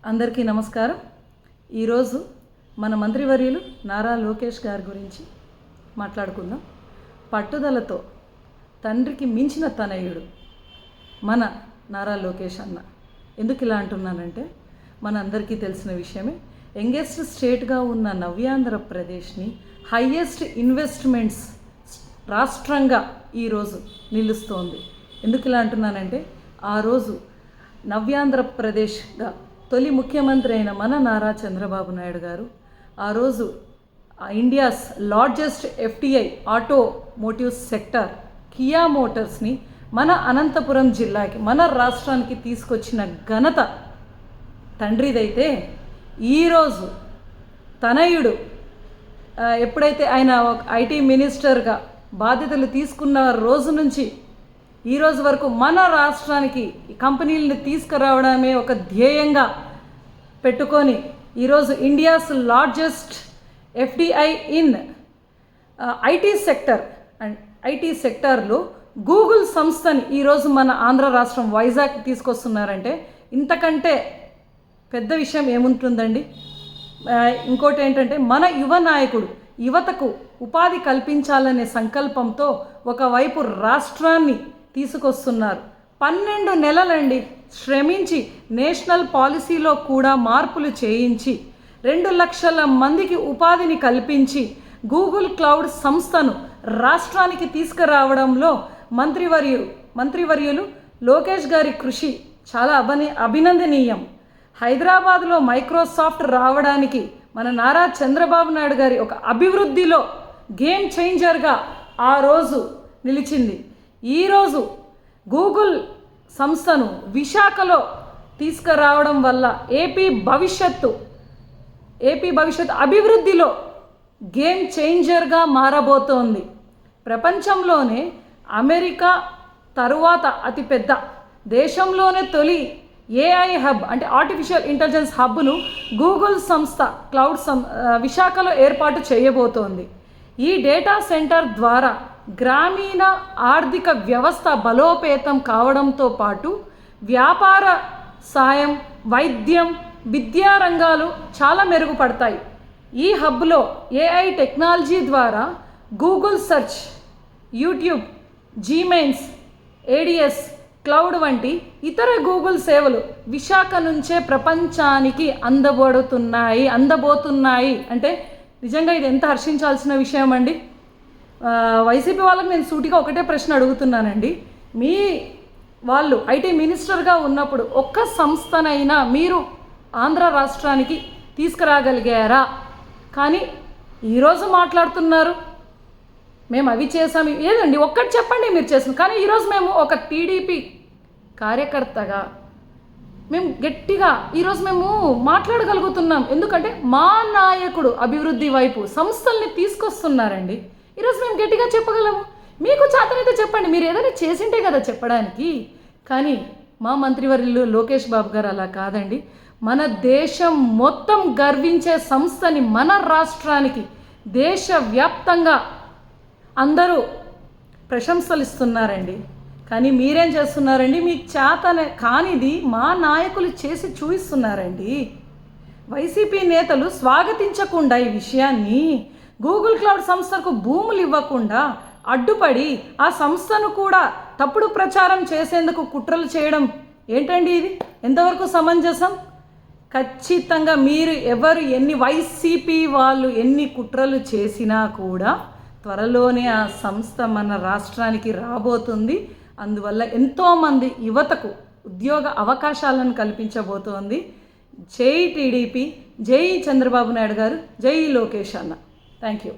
అందరికీ నమస్కారం. ఈరోజు మన మంత్రివర్యులు నారా లోకేష్ గారి గురించి మాట్లాడుకుందాం. పట్టుదలతో తండ్రికి మించిన తనయుడు మన నారా లోకేష్ అన్న. ఎందుకు ఇలా అంటున్నానంటే మన అందరికీ తెలిసిన విషయమే. యంగెస్ట్ స్టేట్గా ఉన్న నవ్యాంధ్రప్రదేశ్ని హైయెస్ట్ ఇన్వెస్ట్మెంట్స్ రాష్ట్రంగా ఈరోజు నిలుస్తోంది. ఎందుకు ఇలా అంటున్నానంటే ఆ రోజు నవ్యాంధ్రప్రదేశ్గా తొలి ముఖ్యమంత్రి అయిన మన నారా చంద్రబాబు నాయుడు గారు ఆ రోజు India's largest FDI automotive sector Kia మోటార్స్ని మన అనంతపురం జిల్లాకి మన రాష్ట్రానికి తీసుకొచ్చిన ఘనత తండ్రిదైతే ఈరోజు తనయుడు ఎప్పుడైతే ఆయన ఐటీ మినిస్టర్గా బాధ్యతలు తీసుకున్న రోజు నుంచి ఈ రోజు వరకు మన రాష్ట్రానికి కంపెనీలను తీసుకురావడమే ఒక ధ్యేయంగా పెట్టుకొని ఈరోజు India's largest FDI in IT sector and IT సెక్టార్లో గూగుల్ సంస్థని ఈరోజు మన ఆంధ్ర రాష్ట్రం వైజాగ్ తీసుకొస్తున్నారంటే ఇంతకంటే పెద్ద విషయం ఏముంటుందండి. ఇంకోటి ఏంటంటే మన యువ నాయకుడు యువతకు ఉపాధి కల్పించాలనే సంకల్పంతో ఒకవైపు రాష్ట్రాన్ని తీసుకొస్తున్నారు. 12 నెలలండి శ్రమించి నేషనల్ పాలసీలో కూడా మార్పులు చేయించి 2 లక్షల మందికి ఉపాధిని కల్పించి గూగుల్ క్లౌడ్ సంస్థను రాష్ట్రానికి తీసుకురావడంలో మంత్రివర్యులు లోకేష్ గారి కృషి చాలా అభినందనీయం. హైదరాబాద్లో మైక్రోసాఫ్ట్ రావడానికి మన నారా చంద్రబాబు నాయుడు గారి ఒక అభివృద్ధిలో గేమ్ చేంజర్గా ఆ రోజు నిలిచింది. ఈరోజు గూగుల్ సంస్థను విశాఖలో తీసుకురావడం వల్ల ఏపీ భవిష్యత్తు అభివృద్ధిలో గేమ్ చేంజర్గా మారబోతోంది. ప్రపంచంలోనే అమెరికా తరువాత అతిపెద్ద దేశంలోనే తొలి ఏఐ హబ్ అంటే ఆర్టిఫిషియల్ ఇంటెలిజెన్స్ హబ్ను గూగుల్ సంస్థ క్లౌడ్ విశాఖలో ఏర్పాటు చేయబోతోంది. ఈ డేటా సెంటర్ ద్వారా గ్రామీణ ఆర్థిక వ్యవస్థ బలోపేతం కావడంతో పాటు వ్యాపార సాయం, వైద్యం, విద్యా రంగాలు చాలా మెరుగుపడతాయి. ఈ హబ్లో ఏఐ టెక్నాలజీ ద్వారా Google search, YouTube, Gmails, ADS, cloud వంటి ఇతర గూగుల్ సేవలు విశాఖ నుంచే ప్రపంచానికి అందబోతున్నాయి. అంటే నిజంగా ఇది ఎంత హర్షించాల్సిన విషయం అండి. వైసీపీ వాళ్ళకి నేను సూటిగా ఒకటే ప్రశ్న అడుగుతున్నానండి. మీ వాళ్ళు ఐటీ మినిస్టర్గా ఉన్నప్పుడు ఒక్క సంస్థనైనా మీరు ఆంధ్ర రాష్ట్రానికి తీసుకురాగలిగారా? కానీ ఈరోజు మాట్లాడుతున్నారు మేము అవి చేసాము. ఏదండి ఒక్కటి చెప్పండి మీరు చేసాం. కానీ ఈరోజు మేము ఒక టీడీపీ కార్యకర్తగా మేము గట్టిగా ఈరోజు మేము మాట్లాడగలుగుతున్నాం. ఎందుకంటే మా నాయకుడు అభివృద్ధి వైపు సంస్థల్ని తీసుకొస్తున్నారండి. ఈరోజు మేము గట్టిగా చెప్పగలము. మీకు చేతనైతే చెప్పండి, మీరు ఏదైనా చేసింటే కదా చెప్పడానికి. కానీ మా మంత్రివర్యులు లోకేష్ బాబు గారు అలా కాదండి. మన దేశం మొత్తం గర్వించే సంస్థని మన రాష్ట్రానికి దేశవ్యాప్తంగా అందరూ ప్రశంసలు ఇస్తున్నారండి. కానీ మీరేం చేస్తున్నారండి? మీకు చేతనే కానిది మా నాయకులు చేసి చూపిస్తున్నారండి. వైసీపీ నేతలు స్వాగతించకుండా ఈ విషయాన్ని గూగుల్ క్లౌడ్ సంస్థకు భూములు ఇవ్వకుండా అడ్డుపడి ఆ సంస్థను కూడా తప్పుడు ప్రచారం చేసేందుకు కుట్రలు చేయడం ఏంటండి? ఇది ఎంతవరకు సమంజసం? ఖచ్చితంగా మీరు వైసీపీ వాళ్ళు ఎన్ని కుట్రలు చేసినా కూడా త్వరలోనే ఆ సంస్థ మన రాష్ట్రానికి రాబోతుంది. అందువల్ల ఎంతోమంది యువతకు ఉద్యోగ అవకాశాలను కల్పించబోతోంది. జై టీడీపీ, జై చంద్రబాబు నాయుడు గారు, జై లోకేష్ అన్న. Thank you.